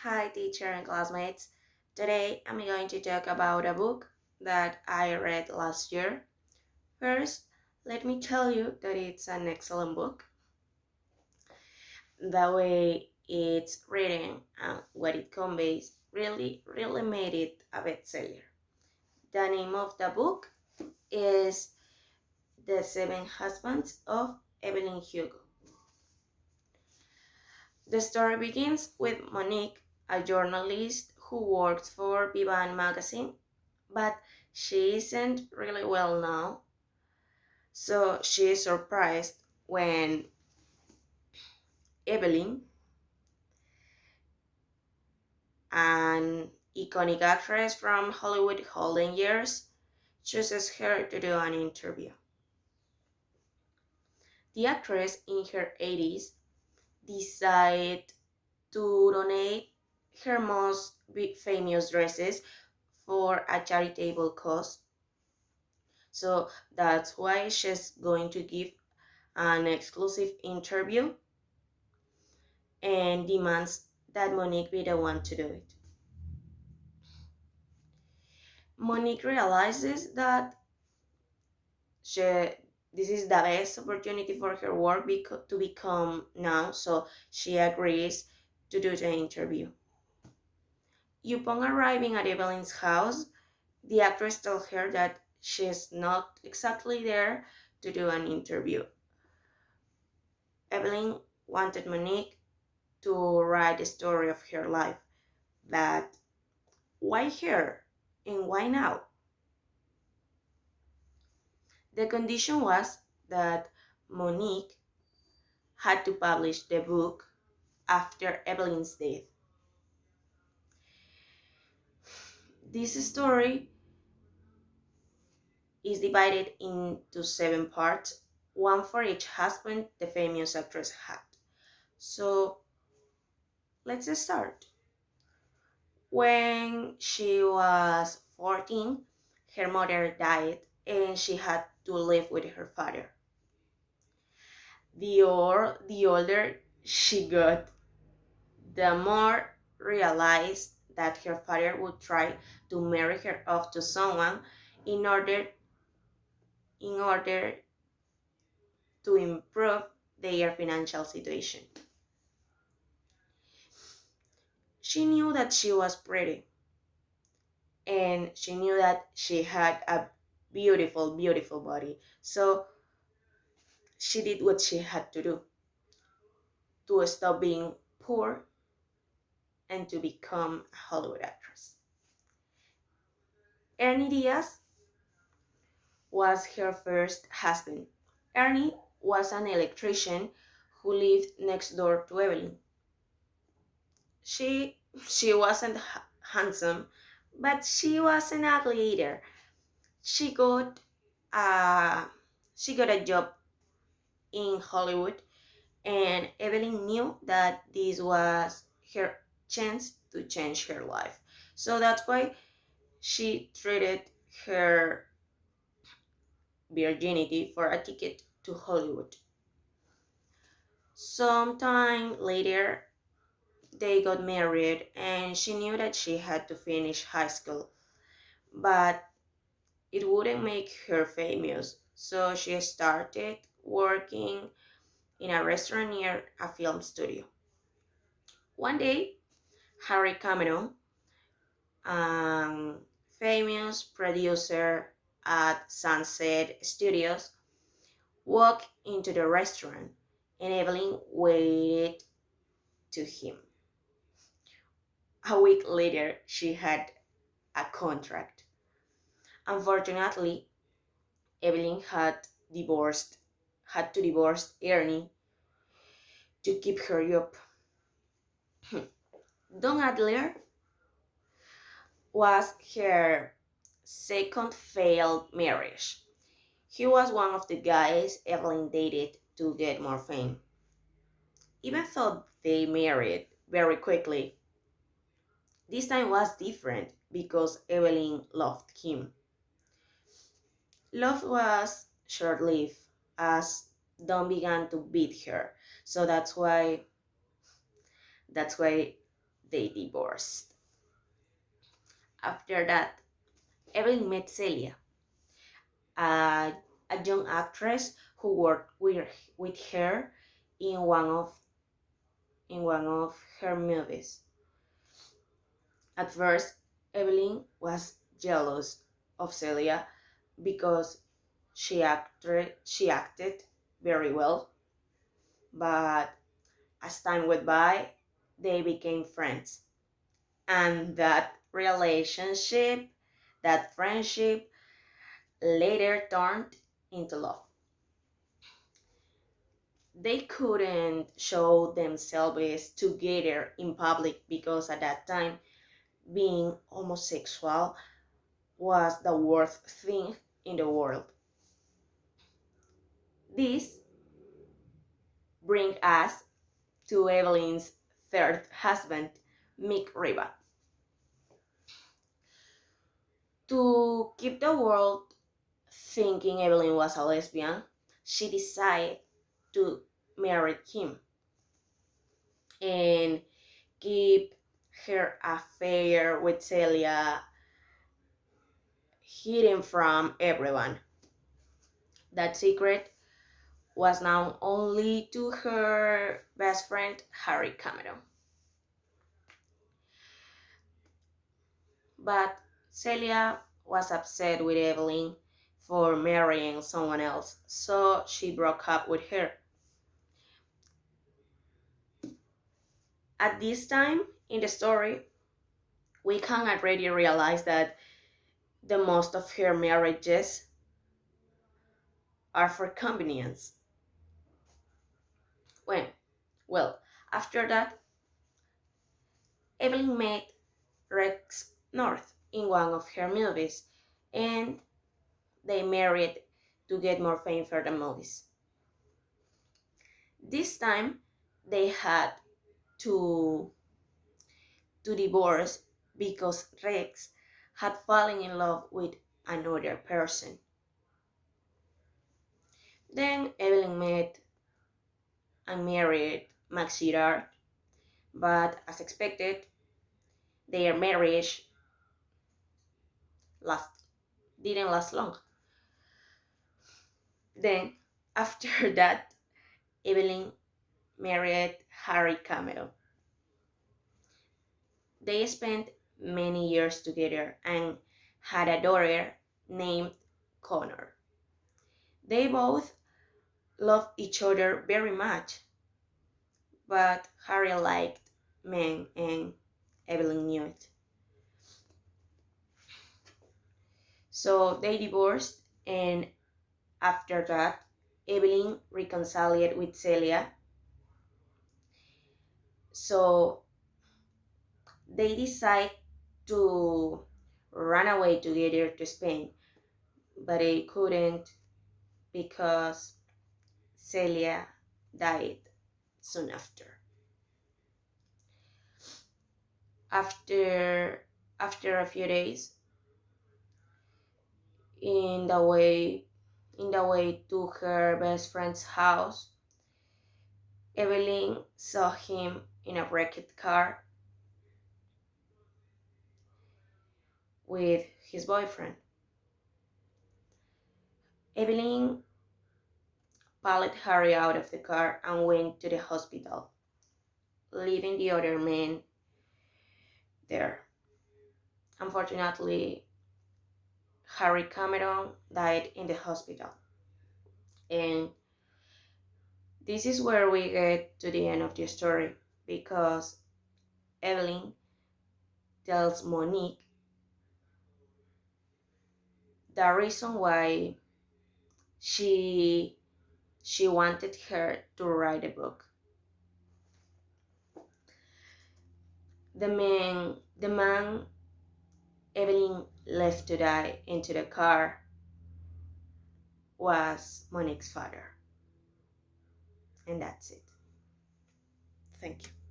Hi, teacher and classmates. Today I'm going to talk about a book that I read last year. First, let me tell you that it's an excellent book. The way it's written and what it conveys really made it a bestseller. The name of the book is The Seven Husbands of Evelyn Hugo. The story begins with Monique, a journalist who works for Vivan magazine, but she isn't really well known. So she is surprised when Evelyn, an iconic actress from Hollywood golden years, chooses her to do an interview. The actress in her 80s decided to donate her most famous dresses for a charitable cause. So that's why she's going to give an exclusive interview and demands that Monique be the one to do it. Monique realizes that she, this is the best opportunity for her work to become known, so she agrees to do the interview. Upon arriving at Evelyn's house, the actress tells her that she's not exactly there to do an interview. Evelyn wanted Monique to write the story of her life, but why her and why now? The condition was that Monique had to publish the book after Evelyn's death. This story is divided into 7 parts, one for each husband the famous actress had. So let's start. When she was 14, her mother died and she had to live with her father. The older she got, the more realized that her father would try to marry her off to someone in order in order to improve their financial situation. She knew that she was pretty and she knew that she had a beautiful body. So she did what she had to do to stop being poor and to become a Hollywood actress. Ernie Diaz was her first husband. Ernie was an electrician who lived next door to Evelyn. She wasn't handsome, but she wasn't ugly either. She got a she got a job in Hollywood, and Evelyn knew that this was her chance to change her life. So that's why she traded her virginity for a ticket to Hollywood. Sometime later, they got married, and she knew that she had to finish high school, but it wouldn't make her famous. So she started working in a restaurant near a film studio. One day, Harry Cameron, a famous producer at Sunset Studios, walked into the restaurant and Evelyn waited to him. A week later, she had a contract. Unfortunately, Evelyn had to divorce Ernie to keep her job. Don Adler was her second failed marriage. He was one of the guys Evelyn dated to get more fame. Even though they married very quickly, this time was different because Evelyn loved him. Love was short-lived as Don began to beat her. So that's why they divorced. After that, Evelyn met Celia, a, a young actress who worked with her in one of her movies. At first, Evelyn was jealous of Celia because she acted very well, but as time went by, they became friends. And that friendship later turned into love. They couldn't show themselves together in public because at that time being homosexual was the worst thing in the world. This brings us to Evelyn's third husband, Mick Riva. To keep the world thinking Evelyn was a lesbian, she decided to marry him and keep her affair with Celia hidden from everyone. That secret was known only to her best friend, Harry Cameron. But Celia was upset with Evelyn for marrying someone else, so she broke up with her. At this time in the story, we can already realize that the most of her marriages are for convenience. When, well, after that, Evelyn met Rex North in one of her movies, and they married to get more fame for the movies. This time, they had to divorce because Rex had fallen in love with another person. Then Evelyn met and married Max Girard, but as expected, their marriage last didn't last long. Then, after that, Evelyn married Harry Cameron. They spent many years together and had a daughter named Connor. They both loved each other very much, but Harry liked men and Evelyn knew it. So they divorced, and after that, Evelyn reconciled with Celia. So they decide to run away together to Spain, but they couldn't because Celia died soon after. After after a few days, in the way to her best friend's house, Evelyn saw him in a wrecked car with his boyfriend. Evelyn pulled Harry out of the car and went to the hospital, leaving the other men there. Unfortunately, Harry Cameron died in the hospital. And this is where we get to the end of the story because Evelyn tells Monique the reason why she wanted her to write a book. The man Evelyn left to die into the car was Monique's father. And that's it. Thank you.